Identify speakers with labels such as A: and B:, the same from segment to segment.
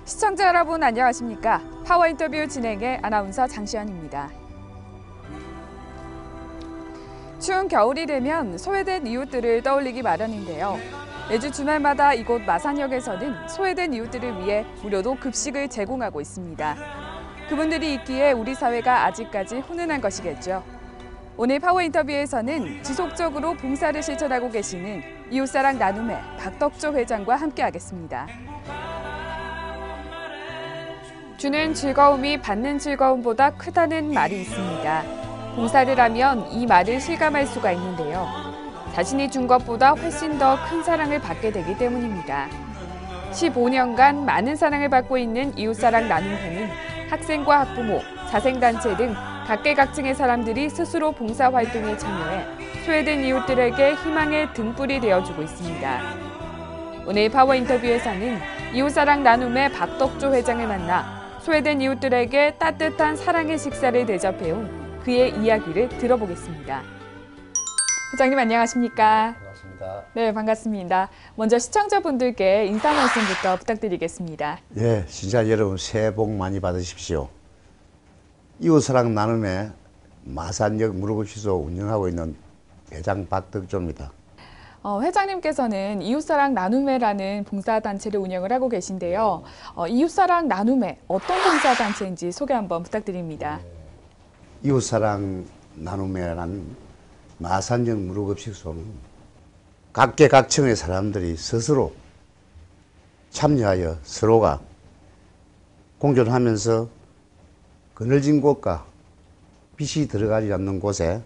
A: 시청자 여러분 안녕하십니까? 파워 인터뷰 진행의 아나운서 장시연입니다. 추운 겨울이 되면 소외된 이웃들을 떠올리기 마련인데요. 매주 주말마다 이곳 마산역에서는 소외된 이웃들을 위해 무료로 급식을 제공하고 있습니다. 그분들이 있기에 우리 사회가 아직까지 훈훈한 것이겠죠. 오늘 파워 인터뷰에서는 지속적으로 봉사를 실천하고 계시는 이웃사랑 나눔회 박덕조 회장과 함께하겠습니다. 주는 즐거움이 받는 즐거움보다 크다는 말이 있습니다. 봉사를 하면 이 말을 실감할 수가 있는데요. 자신이 준 것보다 훨씬 더 큰 사랑을 받게 되기 때문입니다. 15년간 많은 사랑을 받고 있는 이웃사랑 나눔회는 학생과 학부모, 자생단체 등 각계각층의 사람들이 스스로 봉사활동에 참여해 소외된 이웃들에게 희망의 등불이 되어주고 있습니다. 오늘 파워 인터뷰에서는 이웃사랑 나눔회 박덕조 회장을 만나 소외된 이웃들에게 따뜻한 사랑의 식사를 대접해온 그의 이야기를 들어보겠습니다. 회장님 안녕하십니까?
B: 반갑습니다.
A: 네, 반갑습니다. 먼저 시청자분들께 인사 말씀부터 부탁드리겠습니다.
B: 예, 시청자 여러분 새해 복 많이 받으십시오. 이웃사랑 나눔회 마산역 무료급식소 운영하고 있는 회장 박덕조입니다.
A: 회장님께서는 이웃사랑 나눔회라는 봉사단체를 운영을 하고 계신데요. 이웃사랑 나눔회 어떤 봉사단체인지 소개 한번 부탁드립니다.
B: 이웃사랑 나눔회라는 마산역 무료급식소는 각계각층의 사람들이 스스로 참여하여 서로가 공존하면서 그늘진 곳과 빛이 들어가지 않는 곳에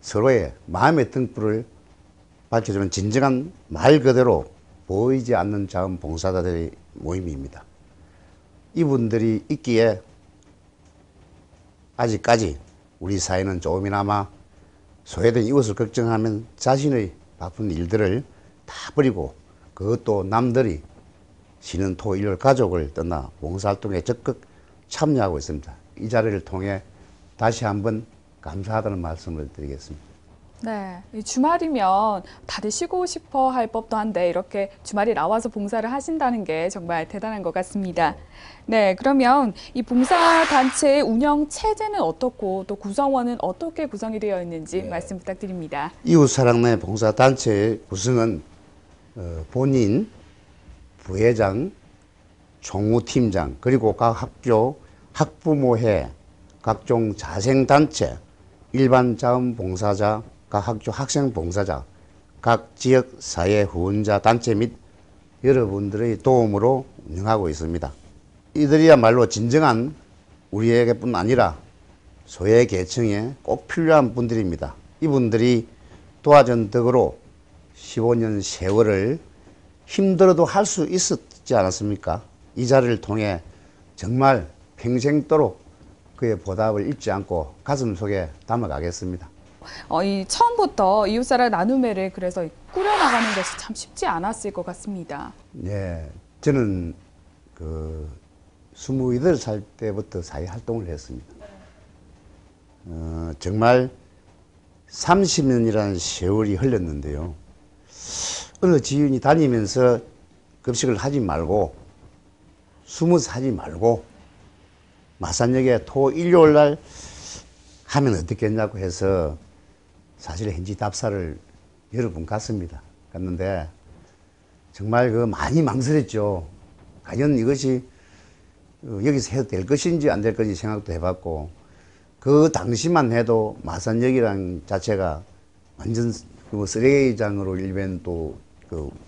B: 서로의 마음의 등불을 밝혀주는 진정한 말 그대로 보이지 않는 자원 봉사자들의 모임입니다. 이분들이 있기에 아직까지 우리 사회는 조금이나마 소외된 이웃을 걱정하면 자신의 바쁜 일들을 다 버리고 그것도 남들이 쉬는 토, 일요일 가족을 떠나 봉사활동에 적극 참여하고 있습니다. 이 자리를 통해 다시 한번 감사하다는 말씀을 드리겠습니다.
A: 네, 주말이면 다들 쉬고 싶어 할 법도 한데 이렇게 주말에 나와서 봉사를 하신다는 게 정말 대단한 것 같습니다. 네, 그러면 이 봉사단체의 운영 체제는 어떻고 또 구성원은 어떻게 구성이 되어 있는지 말씀 부탁드립니다.
B: 이웃사랑내 봉사단체의 구성은 본인, 부회장, 총무팀장, 그리고 각 학교, 학부모회, 각종 자생단체, 일반 자원봉사자, 각 학교 학생봉사자, 각 지역 사회 후원자 단체 및 여러분들의 도움으로 운영하고 있습니다. 이들이야말로 진정한 우리에게뿐 아니라 소외계층에 꼭 필요한 분들입니다. 이분들이 도와준 덕으로 15년 세월을 힘들어도 할 수 있었지 않았습니까? 이 자리를 통해 정말 평생도록 그의 보답을 잊지 않고 가슴속에 담아가겠습니다.
A: 처음부터 이웃사랑 나눔회를 그래서 꾸려나가는 것이 참 쉽지 않았을 것 같습니다.
B: 네, 저는 28살 때부터 사회 활동을 했습니다. 정말 30년이라는 세월이 흘렀는데요. 어느 지인이 다니면서 급식을 하지 말고 숨어서 하지 말고 마산역에 토 일요일 날 하면 어떻겠냐고 해서 사실 현지 답사를 여러 번 갔는데 정말 많이 망설였죠. 과연 이것이 여기서 해도 될 것인지 안 될 것인지 생각도 해봤고 그 당시만 해도 마산역이라는 자체가 완전 쓰레기장으로 일변 또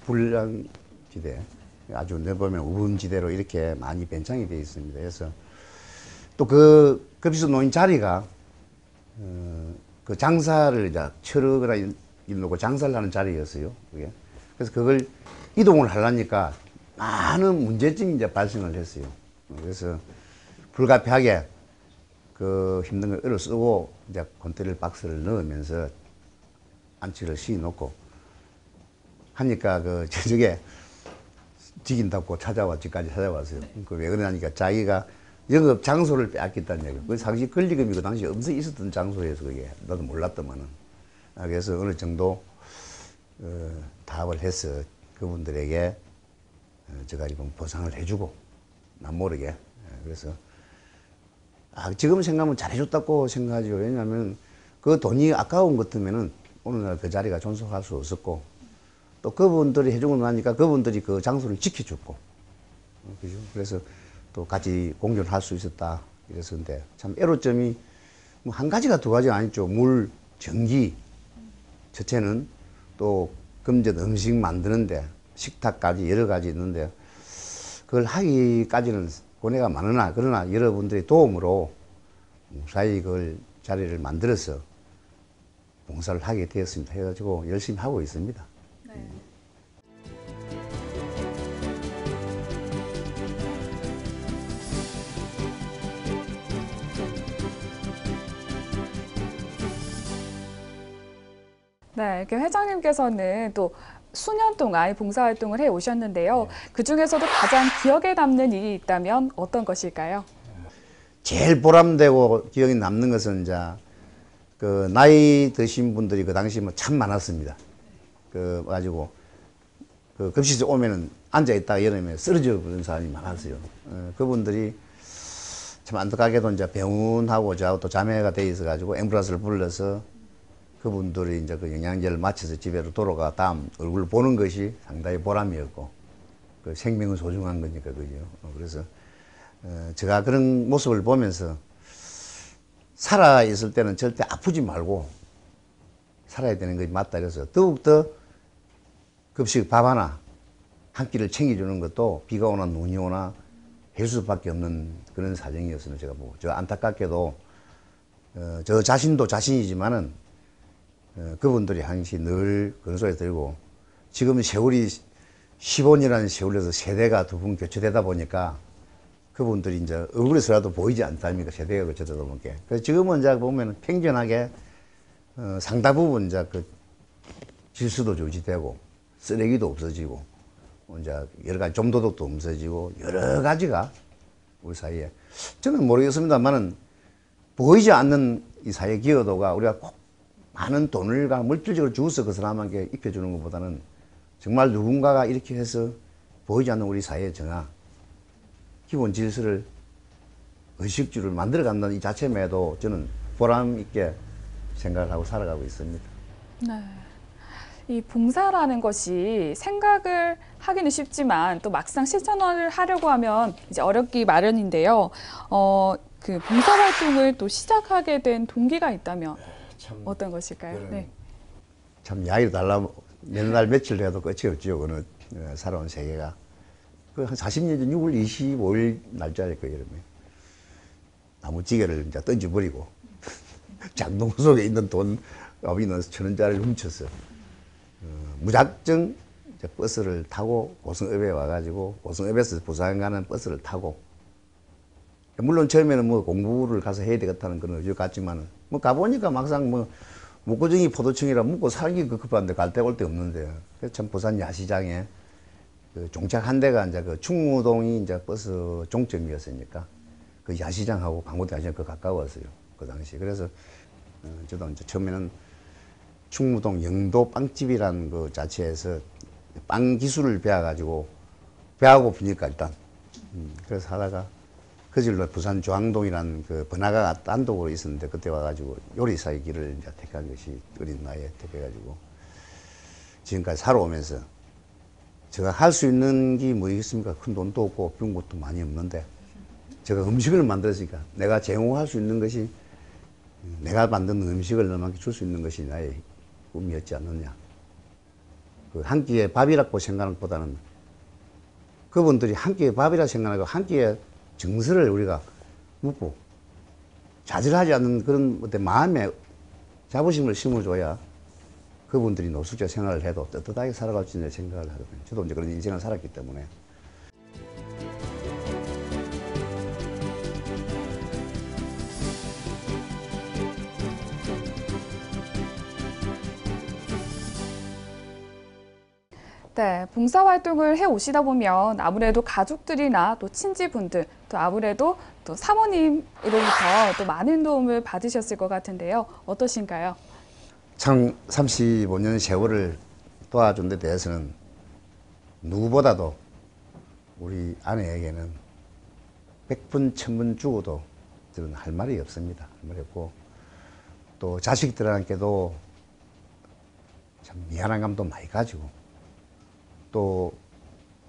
B: 불량지대 아주 내보면 우범지대로 이렇게 많이 변창이 되어 있습니다. 그래서 또 그 급식소 놓인 자리가 그 장사를 이제 철학이라 놓고 장사를 하는 자리였어요. 그게. 그래서 그걸 이동을 하려니까 많은 문제점이 이제 발생을 했어요. 그래서 불가피하게 그 힘든 걸 을을 쓰고 이제 건테이너 박스를 넣으면서 안치를 씌워놓고 하니까 저녁에 지긴다고 집까지 찾아왔어요. 왜 그러냐니까 자기가 영업 장소를 빼앗겼다는 얘기예요. 그 상시 권리금이 그 당시 엄청 있었던 장소에서 그게 나도 몰랐더만은. 그래서 어느 정도 답을 해서 그분들에게 저가 이번 보상을 해주고 남모르게. 그래서 지금 생각하면 잘해줬다고 생각하죠. 왜냐하면 그 돈이 아까운 것 같으면은 오늘날 그 자리가 존속할 수 없었고, 또 그분들이 해주고 나니까 그분들이 그 장소를 지켜줬고, 그죠? 그래서 또 같이 공존할 수 있었다 이랬었는데, 참 애로점이 뭐 한 가지가 두 가지가 아니죠. 물, 전기, 첫째는 또 금전 음식 만드는데 식탁까지 여러 가지 있는데, 그걸 하기까지는 고뇌가 많으나, 그러나 여러분들의 도움으로 무사히 그걸 자리를 만들어서 봉사를 하게 되었습니다. 해가지고 열심히 하고 있습니다.
A: 네. 네, 이렇게 회장님께서는 또 수년 동안 봉사활동을 해 오셨는데요. 그 중에서도 가장 기억에 남는 일이 있다면 어떤 것일까요?
B: 제일 보람되고 기억에 남는 것은 이제 그 나이 드신 분들이 그 당시 뭐 참 많았습니다. 그 가지고 그 급식소 오면은 앉아 있다가 여름에 쓰러져 버린 사람이 많았어요. 그분들이 참 안타깝게도 이제 병원하고 저하고 또 자매가 돼 있어 가지고 앰뷸런스를 불러서 그분들이 이제 그 영양제를 마쳐서 집에로 돌아가 다음 얼굴 보는 것이 상당히 보람이었고, 그 생명은 소중한 거니까 그죠. 그래서 제가 그런 모습을 보면서 살아 있을 때는 절대 아프지 말고 살아야 되는 것이 맞다. 그래서 더욱더 급식 밥 하나 한 끼를 챙겨주는 것도 비가 오나 눈이 오나 할 수밖에 없는 그런 사정이었으면 제가 보고, 저 안타깝게도 저 자신도 자신이지만은 그분들이 항상 늘 그런 소리 들고, 지금 세월이 15년이라는 세월에서 세대가 두 분 교체되다 보니까 그분들이 이제 얼굴에서라도 보이지 않다 아닙니까? 세대가 교체되다 보니까. 그래서 지금은 이제 보면 평전하게 상당 부분 이제 그 질서도 유지되고 쓰레기도 없어지고 이제 여러 가지 좀도둑도 없어지고 여러 가지가 우리 사이에, 저는 모르겠습니다만은 보이지 않는 이 사회 기여도가 우리가 꼭 많은 돈을 물질적으로 주어서 그 사람에게 입혀주는 것보다는 정말 누군가가 이렇게 해서 보이지 않는 우리 사회의 정화, 기본 질서를, 의식주를 만들어 간다는 이 자체에도 저는 보람 있게 생각을 하고 살아가고 있습니다.
A: 네. 이 봉사라는 것이 생각을 하기는 쉽지만 또 막상 실천을 하려고 하면 이제 어렵기 마련인데요. 그 봉사활동을 또 시작하게 된 동기가 있다면 어떤 것일까요? 네.
B: 참 이야기를 달라 맨날 며칠 해도 끝이 없죠. 그는 살아온 세계가. 그 한 40년 전 6월 25일 날짜일 거예요. 여름에 나무찌개를 이제 던져버리고 장동 속에 있는 돈 있는 1,000원짜리를 훔쳐서 무작정 이제 버스를 타고 고성읍에 와가지고 고성읍에서 부산 가는 버스를 타고, 물론 처음에는 뭐 공부를 가서 해야 되겠다는 그런 의지가 같지만은 뭐 가보니까 막상 뭐 목구정이 포도청이라 묵고 살기 급한데 갈 데 올 데 없는데, 그래서 참 부산 야시장에 그 종착한 데가 이제 그 충무동이 이제 버스 종점이었으니까 그 야시장하고 광고대 야시장 그 가까웠어요. 그 당시. 그래서 저도 이제 처음에는 충무동 영도 빵집이라는 그 자체에서 빵 기술을 배워가지고 배우고 보니까 일단 그래서 하다가 그 질로 부산 조항동이라는 그 번화가가 단독으로 있었는데 그때 와가지고 요리사의 길을 이제 택한 것이 어린 나이에 택해가지고 지금까지 살아오면서 제가 할 수 있는 게 뭐 있겠습니까? 큰 돈도 없고 배운 것도 많이 없는데 제가 음식을 만들었으니까 내가 제공할 수 있는 것이, 내가 만든 음식을 너한테 줄 수 있는 것이 나의 꿈이었지 않느냐. 그 한 끼의 밥이라고 생각하는 것보다는 그분들이 한 끼의 밥이라 생각하고 한 끼의 정서를 우리가 묻고 좌절하지 않는 그런 어떤 마음에 자부심을 심어줘야 그분들이 노숙자 생활을 해도 떳떳하게 살아갈 수 있는 생각을 하거든요. 저도 이제 그런 인생을 살았기 때문에.
A: 네, 봉사활동을 해 오시다 보면 아무래도 가족들이나 또 친지분들, 또 아무래도 또 사모님으로부터 또 많은 도움을 받으셨을 것 같은데요. 어떠신가요?
B: 참 35년 세월을 도와준 데 대해서는 누구보다도 우리 아내에게는 100번, 1000번 죽어도 저는 할 말이 없습니다. 할 말이 없고, 또 자식들한테도 참 미안한 감도 많이 가지고, 또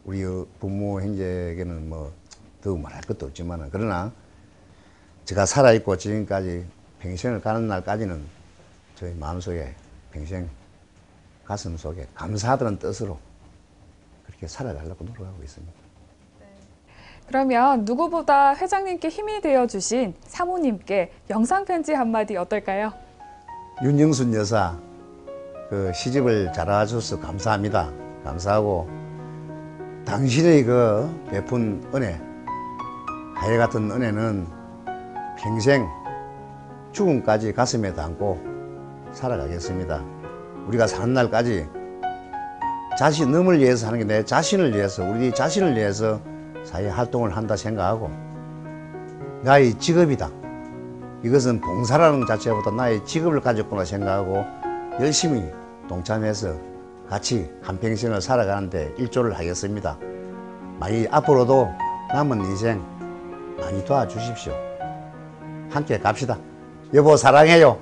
B: 우리 부모 형제에게는 뭐 더 말할 것도 없지만, 그러나 제가 살아있고 지금까지 평생을 가는 날까지는 저희 마음속에 평생 가슴 속에 감사하다는 뜻으로 그렇게 살아가려고 노력하고 있습니다.
A: 그러면 누구보다 회장님께 힘이 되어주신 사모님께 영상편지 한마디 어떨까요?
B: 윤영순 여사, 그 시집을 잘 와줘서 감사합니다. 감사하고, 당신의 그 베푼 은혜, 하늘 같은 은혜는 평생 죽음까지 가슴에 담고 살아가겠습니다. 우리가 사는 날까지 남을 위해서 하는 게 내 자신을 위해서, 우리 자신을 위해서 사회 활동을 한다 생각하고, 나의 직업이다. 이것은 봉사라는 자체보다 나의 직업을 가졌구나 생각하고 열심히 동참해서 같이 한평생을 살아가는데 일조를 하겠습니다. 많이 앞으로도 남은 인생 많이 도와주십시오. 함께 갑시다. 여보 사랑해요.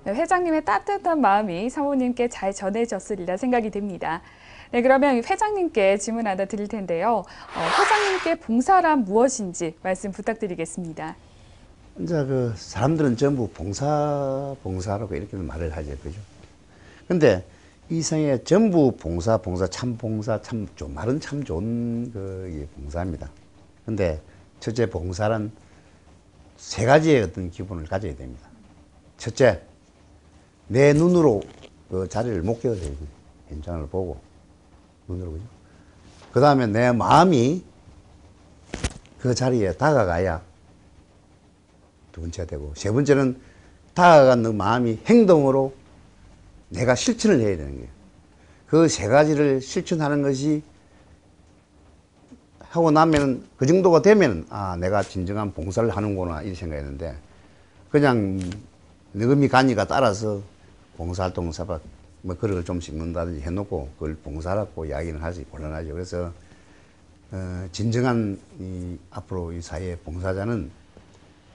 A: 네, 회장님의 따뜻한 마음이 사모님께 잘 전해졌으리라 생각이 됩니다. 네, 그러면 회장님께 질문 하나 드릴 텐데요. 회장님께 봉사란 무엇인지 말씀 부탁드리겠습니다.
B: 이제 그 사람들은 전부 봉사라고 이렇게 말을 하죠, 그죠? 근데 이 세상에 전부 봉사, 참 봉사, 말은 참 좋은 그 봉사입니다. 근데 첫째 봉사란 세 가지의 어떤 기본을 가져야 됩니다. 첫째, 내 눈으로 그 자리를 목격해야 됩니다. 현장을 보고, 눈으로, 그죠? 그 다음에 내 마음이 그 자리에 다가가야 두 번째가 되고, 세 번째는 다가간 그 마음이 행동으로 내가 실천을 해야 되는 거예요. 그 세 가지를 실천하는 것이 하고 나면은 그 정도가 되면 내가 진정한 봉사를 하는구나 이렇게 생각했는데, 그냥 느금이 가니까 따라서 봉사활동 사박 뭐 글을 좀 씹는다든지 해놓고 그걸 봉사라고 이야기는 하지 곤란하죠. 그래서 진정한 앞으로 이 사회의 봉사자는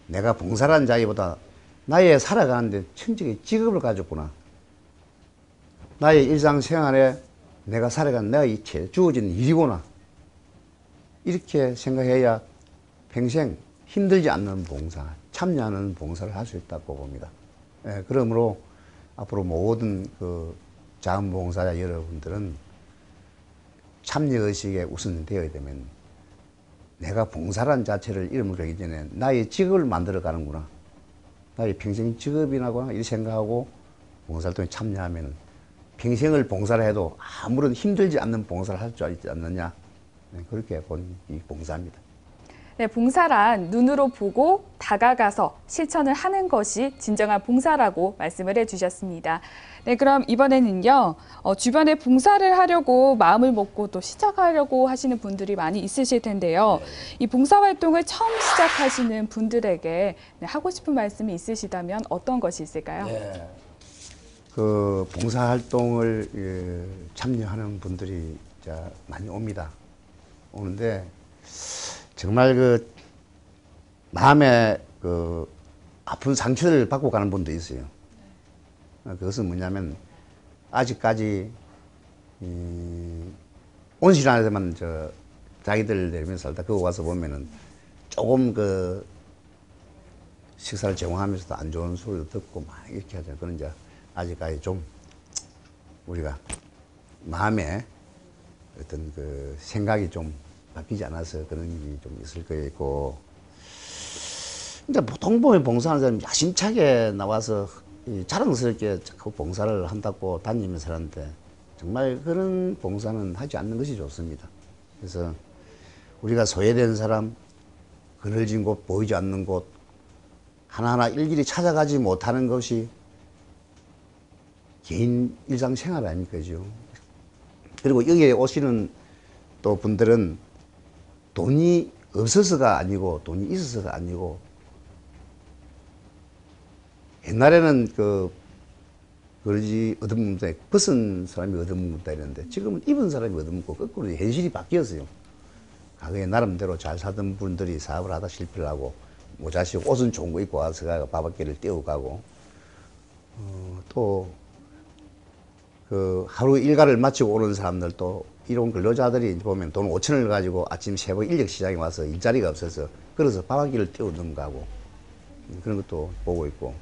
B: 내가 봉사라는 자기보다 나의 살아가는데 천직의 직업을 가졌구나. 나의 일상생활에 내가 살아가는 내가 이체 주어진 일이구나. 이렇게 생각해야 평생 힘들지 않는 봉사, 참여하는 봉사를 할 수 있다고 봅니다. 예, 그러므로 앞으로 모든 그 자원봉사자 여러분들은 참여의식에 우선이 되어야 되면 내가 봉사란 자체를 이름을 걸기 전에 나의 직업을 만들어 가는구나. 나의 평생 직업이나구나. 이렇게 생각하고 봉사활동에 참여하면 평생을 봉사를 해도 아무런 힘들지 않는 봉사를 할 줄 있지 않느냐. 네, 그렇게 본 이 봉사입니다.
A: 네, 봉사란 눈으로 보고 다가가서 실천을 하는 것이 진정한 봉사라고 말씀을 해주셨습니다. 네, 그럼 이번에는요, 주변에 봉사를 하려고 마음을 먹고 또 시작하려고 하시는 분들이 많이 있으실 텐데요. 이 봉사활동을 처음 시작하시는 분들에게 하고 싶은 말씀이 있으시다면 어떤 것이 있을까요?
B: 네. 그 봉사활동을 참여하는 분들이 많이 옵니다. 오는데 정말 그 마음에 그 아픈 상처를 받고 가는 분도 있어요. 그것은 뭐냐면 아직까지 온실 안에서만 자기들 내리면서 살다 그거 와서 보면은 조금 그 식사를 제공하면서도 안 좋은 소리도 듣고 막 이렇게 하죠. 그런 이제 아직까지 좀 우리가 마음에 어떤 그 생각이 좀 바뀌지 않아서 그런 일이 좀 있을 거고, 이제 보통 보면 봉사하는 사람이 야심차게 나와서 자랑스럽게 자꾸 봉사를 한다고 다니면서 하는데 정말 그런 봉사는 하지 않는 것이 좋습니다. 그래서 우리가 소외된 사람, 그늘진 곳, 보이지 않는 곳 하나하나 일일이 찾아가지 못하는 것이 개인 일상생활 아닙니까요? 그리고 여기에 오시는 또 분들은 돈이 없어서가 아니고 돈이 있어서가 아니고, 옛날에는 그러지 얻어먹는다, 벗은 사람이 얻어먹는다 이랬는데 지금은 입은 사람이 얻어먹고 거꾸로 현실이 바뀌었어요. 과거에 나름대로 잘 살던 분들이 사업을 하다 실패를 하고 모자 쓰고 옷은 좋은 거 입고 와서 밥 한 끼를 떼어 가고 또 그 하루 일과를 마치고 오는 사람들 또 이런 근로자들이 보면 돈 5천원을 가지고 아침 새벽 인력 시장에 와서 일자리가 없어서 그래서 밥 한 끼를 떼어 넘가고 그런 것도 보고 있고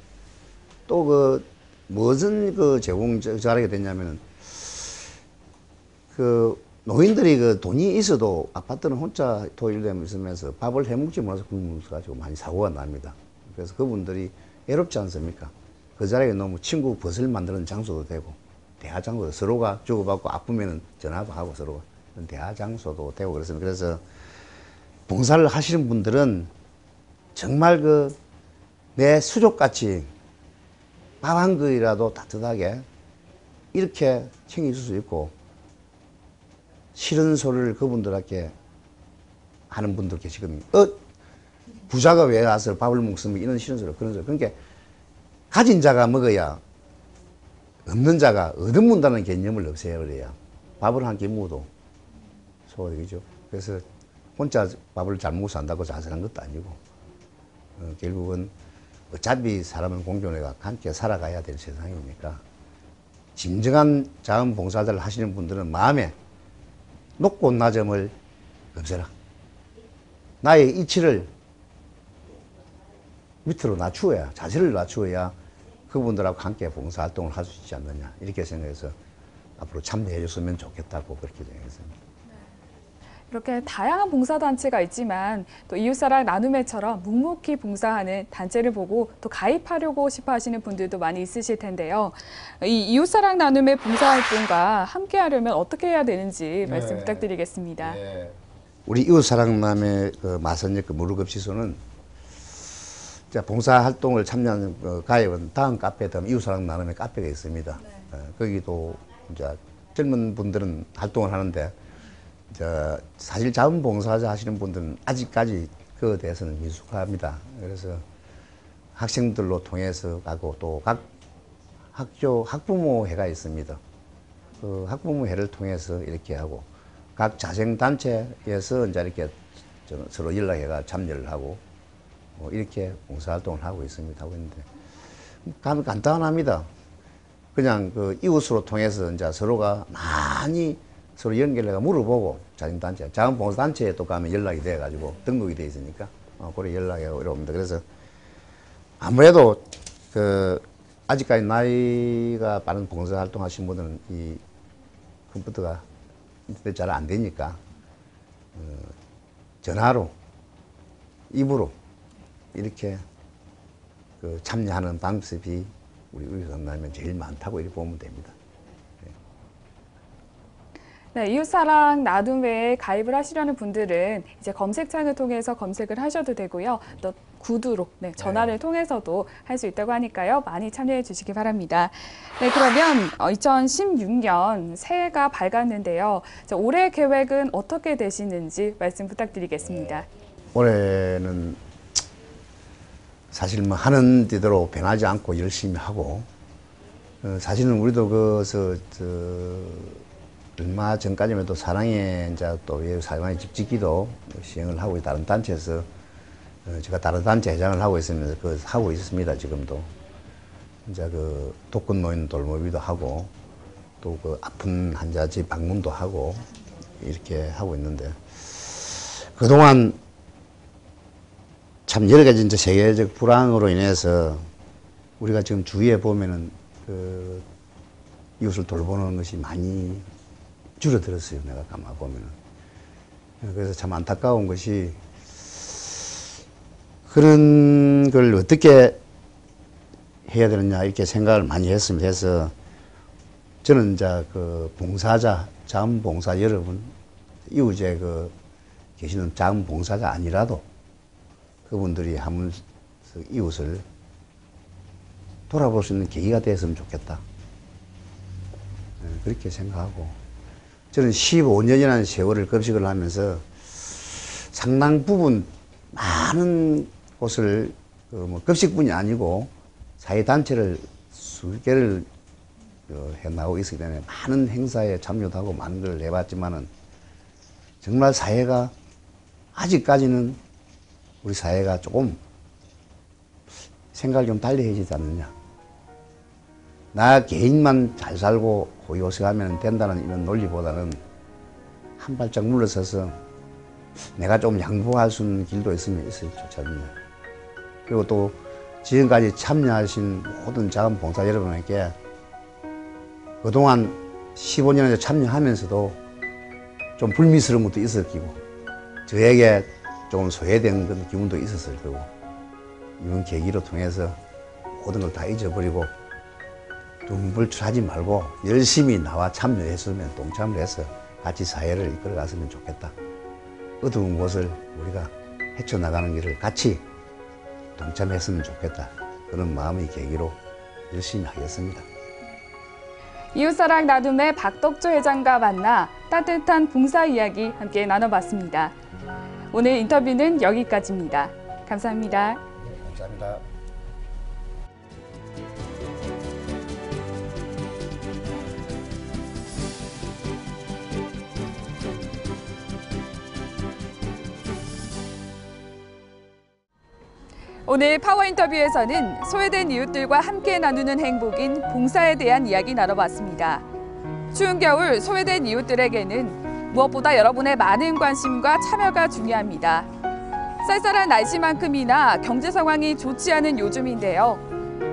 B: 또 그 무슨 그 제공 잘하게 됐냐면은 그 노인들이 그 돈이 있어도 아파트는 혼자 토일 되면 있으면서 밥을 해먹지 못해서 굶어가지고 많이 사고가 납니다. 그래서 그분들이 외롭지 않습니까? 그 자리에 너무 친구 벗을 만드는 장소도 되고 대화 장소도 서로가 주고받고 아프면은 전화도 하고 서로가 대화 장소도 되고 그렇습니다. 그래서 봉사를 하시는 분들은 정말 그 내 수족같이 밥 한 그릇이라도 따뜻하게 이렇게 챙겨줄 수 있고 싫은 소리를 그분들에게 하는 분들 계시거든요. 부자가 왜 와서 밥을 먹습니까? 이런 싫은 소리, 그런 소리. 그러니까 가진 자가 먹어야 없는 자가 얻어문다는 개념을 없애버려야 밥을 한 끼 먹어도 소득이죠. 그래서 혼자 밥을 잘 먹고 산다고 잘 사는 것도 아니고 결국은 어차피 사람은 공존해가 함께 살아가야 될 세상이니까 진정한 자원봉사자를 하시는 분들은 마음에 높고 낮음을 없애라. 나의 이치를 밑으로 낮추어야, 자세를 낮추어야 그분들하고 함께 봉사활동을 할 수 있지 않느냐 이렇게 생각해서 앞으로 참여해 줬으면 좋겠다고 그렇게 생각했습니다.
A: 이렇게 다양한 봉사단체가 있지만 또 이웃사랑 나눔회처럼 묵묵히 봉사하는 단체를 보고 또 가입하려고 싶어 하시는 분들도 많이 있으실 텐데요. 이 이웃사랑 나눔회 봉사활동과 함께 하려면 어떻게 해야 되는지 말씀 부탁드리겠습니다.
B: 우리 이웃사랑남의 그 마선역 그 무료급식소는 봉사활동을 참여하는 가입은 다음 카페에 이웃사랑 나눔의 카페가 있습니다. 거기도 이제 젊은 분들은 활동을 하는데 사실 자원봉사자 하시는 분들은 아직까지 그에 대해서는 미숙합니다. 그래서 학생들로 통해서 가고 또 각 학교 학부모회가 있습니다. 그 학부모회를 통해서 이렇게 하고 각 자생단체에서 이제 이렇게 서로 연락해가 참여를 하고 이렇게 봉사활동을 하고 있습니다. 하고 있는데 간단합니다. 그냥 그 이웃으로 통해서 이제 서로가 많이 서로 연결해가 물어보고 자생단체, 자원봉사단체에 또 가면 연락이 돼가지고 등록이 돼 있으니까 그래 연락하고 이럽니다. 그래서 아무래도 그 아직까지 나이가 빠른 봉사활동 하신 분들은 이 컴퓨터가 인터넷 잘 안 되니까 전화로 입으로 이렇게 그 참여하는 방법이 우리 의사나면 제일 많다고 이렇게 보면 됩니다.
A: 네, 이웃사랑 나눔회에 가입을 하시려는 분들은 이제 검색창을 통해서 검색을 하셔도 되고요. 또 구두로 전화를 통해서도 할 수 있다고 하니까요. 많이 참여해 주시기 바랍니다. 네, 그러면 2016년 새해가 밝았는데요. 올해 계획은 어떻게 되시는지 말씀 부탁드리겠습니다.
B: 올해는 사실 뭐 하는 대로 변하지 않고 열심히 하고 사실은 우리도 얼마 전까지만 해도 사랑에 이제 또 사랑의 집짓기도 시행을 하고 다른 단체에서 제가 다른 단체 회장을 하고 있으면서 하고 있습니다. 지금도 이제 그 독거 노인 돌보기도 하고 또 그 아픈 환자 집 방문도 하고 이렇게 하고 있는데 그동안 참 여러 가지 이제 세계적 불황으로 인해서 우리가 지금 주위에 보면은 그 이웃을 돌보는 것이 많이 줄어들었어요. 내가 가만 보면은. 그래서 참 안타까운 것이 그런 걸 어떻게 해야 되느냐 이렇게 생각을 많이 했습니다. 그래서 저는 이제 그 봉사자, 자원봉사 여러분, 이웃에 계시는 자원봉사자 아니라도 그분들이 한번 이웃을 돌아볼 수 있는 계기가 됐으면 좋겠다. 그렇게 생각하고 저는 15년이라는 세월을 급식을 하면서 상당 부분 많은 곳을 급식뿐이 아니고 사회단체를 수십 개를 해나가고 있기 때문에 많은 행사에 참여도 하고 많은 걸 해봤지만은 정말 사회가 아직까지는 우리 사회가 조금 생각을 좀 달리 해지지 않느냐. 나 개인만 잘 살고 호의호식하면 된다는 이런 논리보다는 한 발짝 물러서서 내가 좀 양보할 수 있는 길도 있으면 있어야 좋지 않느냐. 그리고 또 지금까지 참여하신 모든 자원 봉사 여러분에게 그동안 15년에 참여하면서도 좀 불미스러운 것도 있었고 저에게 조금 소외된 그런 기분도 있었을 거고 이번 계기로 통해서 모든 걸 다 잊어버리고 둥불출하지 말고 열심히 나와 참여했으면 동참을 해서 같이 사회를 이끌어갔으면 좋겠다. 어두운 곳을 우리가 헤쳐나가는 길을 같이 동참했으면 좋겠다. 그런 마음의 계기로 열심히 하겠습니다.
A: 이웃사랑 나눔의 박덕조 회장과 만나 따뜻한 봉사 이야기 함께 나눠봤습니다. 오늘 인터뷰는 여기까지입니다. 감사합니다.
B: 감사합니다.
A: 오늘 파워 인터뷰에서는 소외된 이웃들과 함께 나누는 행복인 봉사에 대한 이야기 나눠봤습니다. 추운 겨울 소외된 이웃들에게는 무엇보다 여러분의 많은 관심과 참여가 중요합니다. 쌀쌀한 날씨만큼이나 경제 상황이 좋지 않은 요즘인데요.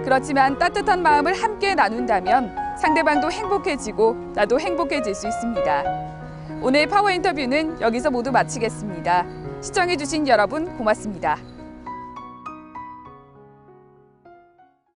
A: 그렇지만 따뜻한 마음을 함께 나눈다면 상대방도 행복해지고 나도 행복해질 수 있습니다. 오늘 파워 인터뷰는 여기서 모두 마치겠습니다. 시청해주신 여러분 고맙습니다.